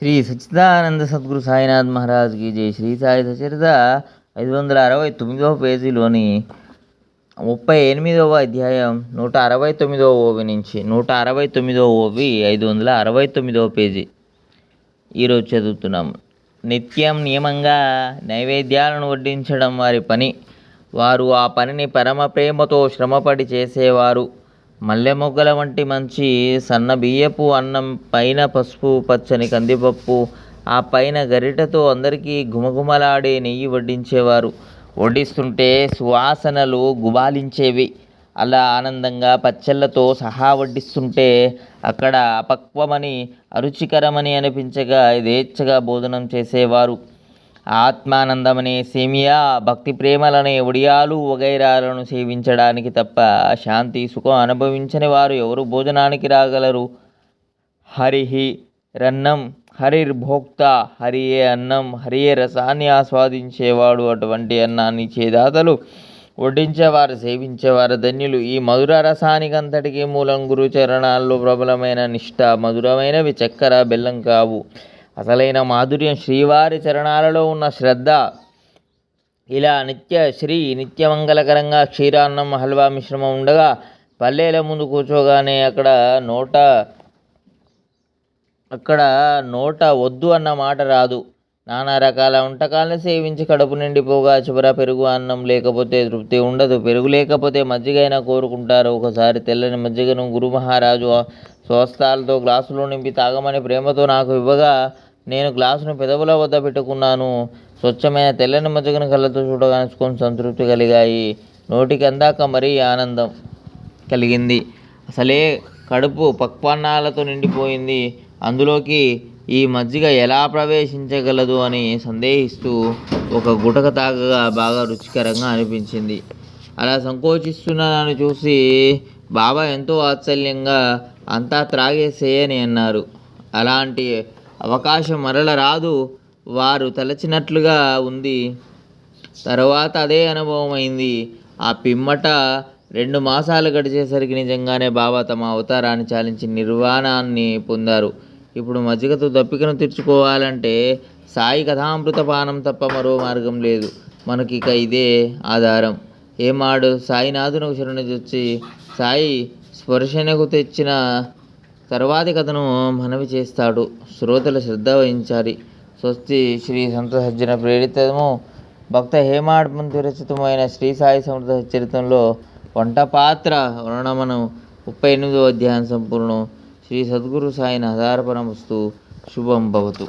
శ్రీ సచ్చిదానంద సద్గురు సాయినాథ్ మహారాజ్కి జై. శ్రీ సాయి సచరిత 569వ పేజీలోని 38వ అధ్యాయం 169వ ఓవి నుంచి 169వ ఓవి 569వ పేజీ ఈరోజు చదువుతున్నాము. నిత్యం నియమంగా నైవేద్యాలను వడ్డించడం వారి పని. వారు ఆ పనిని పరమ ప్రేమతో శ్రమపడి చేసేవారు. మల్లె మొగ్గల వంటి మంచి సన్న బియ్యపు అన్నం, పైన పసుపు పచ్చని కందిపప్పు, ఆ పైన గరిటతో అందరికీ గుమగుమలాడే నెయ్యి వడ్డించేవారు. వడ్డిస్తుంటే సువాసనలు గుబాలించేవి. అలా ఆనందంగా పచ్చళ్ళతో సహా వడ్డిస్తుంటే అక్కడ అపక్వమని, అరుచికరమని అనిపించగా యథేచ్ఛగా భోజనం చేసేవారు. ఆత్మానందమనే సేమియా, భక్తి ప్రేమలనే ఒడియాలు వగైరాలను సేవించడానికి తప్ప శాంతి సుఖం అనుభవించని వారు ఎవరు భోజనానికి రాగలరు? హరిహి రన్నం హరిర్భోక్త, హరియే అన్నం, హరియే రసాన్ని ఆస్వాదించేవాడు. అటువంటి అన్నాన్ని చేదాతలు వడ్డించేవారు, సేవించేవారు ధన్యులు. ఈ మధుర రసానికంతటికీ మూలం గురు చరణాల్లో ప్రబలమైన నిష్ఠ. మధురమైనవి చక్కెర బెల్లం కావు. అసలైన మాధుర్యం శ్రీవారి చరణాలలో ఉన్న శ్రద్ధ. ఇలా నిత్యమంగళకరంగా క్షీరాన్నం హల్వా మిశ్రమం ఉండగా పల్లెల ముందు కూర్చోగానే అక్కడ నోట వద్దు అన్న మాట రాదు. నానా రకాల వంటకాలను సేవించి కడుపు నిండిపోగా చివర పెరుగు అన్నం లేకపోతే తృప్తి ఉండదు. పెరుగు లేకపోతే మజ్జిగైనా కోరుకుంటారు. ఒకసారి తెల్లని మజ్జిగను గురు మహారాజు స్వస్తాలతో గ్లాసులో నింపి తాగమని ప్రేమతో నాకు ఇవ్వగా నేను గ్లాసును పెదవుల వద్ద పెట్టుకున్నాను. స్వచ్ఛమైన తెల్లని మజ్జిగను కళ్ళతో చూడగానే సంతృప్తి కలిగాయి. నోటికి అందాక మరీ ఆనందం కలిగింది. అసలే కడుపు పక్వాన్నాలతో నిండిపోయింది. అందులోకి ఈ మజ్జిగ ఎలా ప్రవేశించగలదు అని సందేహిస్తూ ఒక గుటక తాగగా బాగా రుచికరంగా అనిపించింది. అలా సంకోచిస్తున్న నన్ను చూసి బాబా ఎంతో వాత్సల్యంగా అంతా త్రాగేసేయని అన్నారు. అలాంటి అవకాశం మరల రాదు. వారు తలచినట్లుగా ఉంది. తర్వాత అదే అనుభవం అయింది. ఆ పిమ్మట 2 మాసాలు గడిచేసరికి నిజంగానే బాబా తమ అవతారాన్ని చాలించి నిర్వాణాన్ని పొందారు. ఇప్పుడు మజ్జిగతో దప్పికను తీర్చుకోవాలంటే సాయి కథామృత పానం తప్ప మరో మార్గం లేదు. మనకిక ఇదే ఆధారం. ఏమాడు సాయినాథునకు శరణొచ్చి సాయి స్పర్శనకు తెచ్చిన తర్వాతి కథను మనవి చేస్తాడు. శ్రోతల శ్రద్ధ వహించాలి. స్వస్తి. శ్రీ సంత సజ్జన ప్రేరితము భక్త హేమాడ్ పంతు రచితమైన శ్రీ సాయి సమర్థ చరిత్రంలో వంటపాత్ర వర్ణనము 38వ అధ్యాయం సంపూర్ణం. శ్రీ సద్గురు సాయిని ఆధారపరమస్తు. శుభం భవతు.